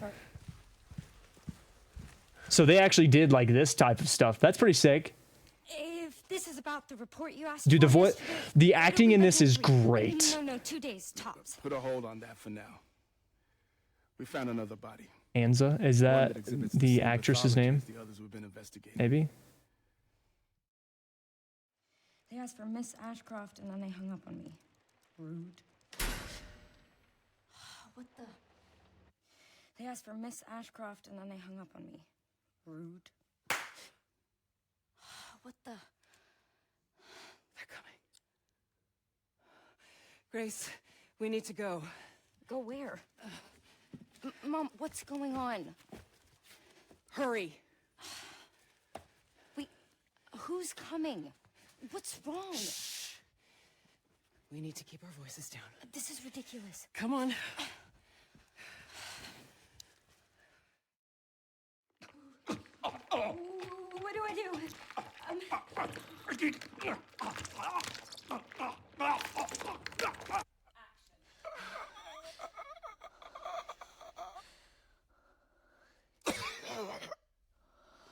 So they actually did like this type of stuff. That's pretty sick. If this is about the report you asked Dude, for, the acting in this is great. No, 2 days tops. Put a hold on that for now. We found another body. Anza, is that the actress's name? Maybe. They asked for Miss Ashcroft and then they hung up on me. Rude. What the? They asked for Miss Ashcroft and then they hung up on me. Rude. What the? They're coming. Grace, we need to go. Go where? Mom, what's going on? Hurry. Wait, who's coming? What's wrong? We need to keep our voices down. This is ridiculous. Come on. What do I do?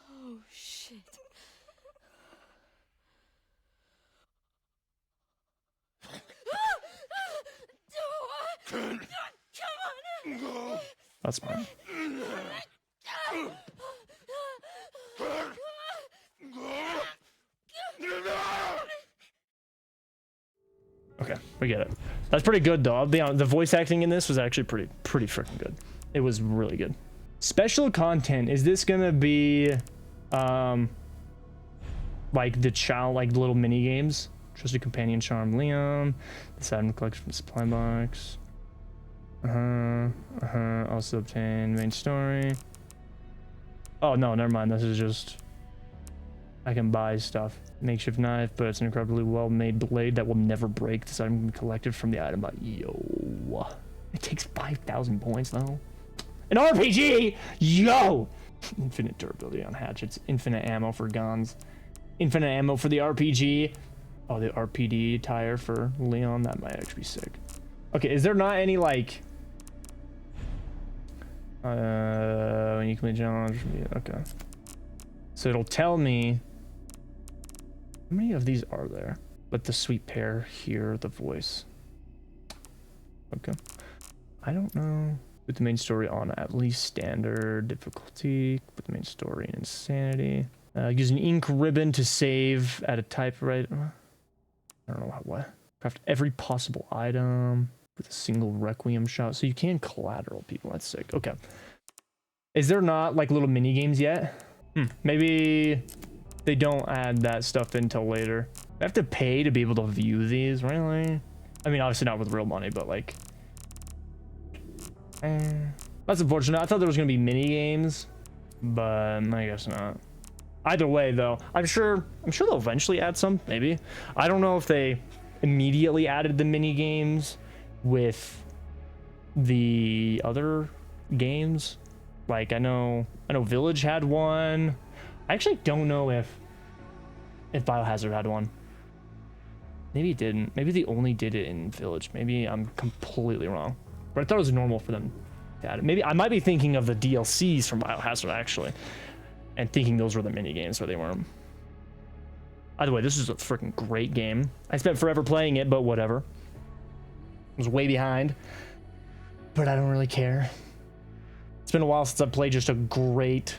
Oh, shit. That's fine. Okay, we get it. That's pretty good though. I'll be honest, the voice acting in this was actually pretty freaking good. It was really good. Special content, is this gonna be like the child, like little mini games? Trusted companion, charm Liam. This item collected from the supply box. Also obtain main story. Oh no, never mind. This is just, I can buy stuff. Makeshift knife, but it's an incredibly well-made blade that will never break. This item can be collected from the item box. Yo, it takes 5,000 points though. An RPG, yo. Infinite durability on hatchets. Infinite ammo for guns. Infinite ammo for the RPG. Oh, the RPD tire for Leon. That might actually be sick. Okay, is there not any like when you complete challenge? Okay, so it'll tell me how many of these are there. But the sweet pair, hear the voice. Okay, I don't know. Put the main story on at least standard difficulty. Put the main story in insanity. Use an ink ribbon to save at a typewriter. I don't know what. Craft every possible item with a single Requiem shot. So you can collateral people. That's sick. Okay. Is there not like little mini games yet? Maybe they don't add that stuff until later. I have to pay to be able to view these, really? I mean, obviously not with real money, but like... that's unfortunate. I thought there was going to be mini games, but I guess not. Either way, though, I'm sure they'll eventually add some, maybe. I don't know if they immediately added the mini games with the other games. Like, I know Village had one. I actually don't know if Biohazard had one. Maybe it didn't. Maybe they only did it in Village. Maybe I'm completely wrong. But I thought it was normal for them to add it. Maybe I might be thinking of the DLCs from Biohazard, actually. And thinking those were the mini games where they weren't. Either way, this is a freaking great game. I spent forever playing it, but whatever. I was way behind. But I don't really care. It's been a while since I've played just a great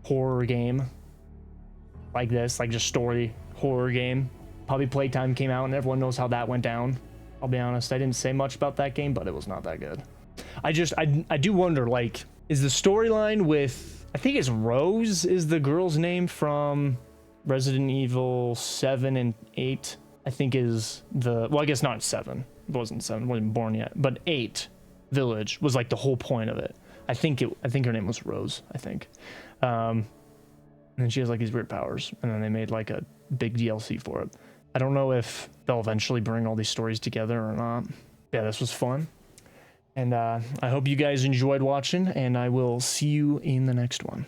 horror game like this, like just story horror game. Probably Playtime came out and everyone knows how that went down. I'll be honest, I didn't say much about that game, but it was not that good. I do wonder, like, is the storyline with, I think it's Rose is the girl's name from Resident Evil 7 and 8, I think is the, well, I guess not 7. It wasn't 7, wasn't born yet, but 8 Village was like the whole point of it. I think her name was Rose, I think. And then she has like these weird powers, and then they made like a big DLC for it. I don't know if they'll eventually bring all these stories together or not. Yeah, this was fun. And I hope you guys enjoyed watching, and I will see you in the next one.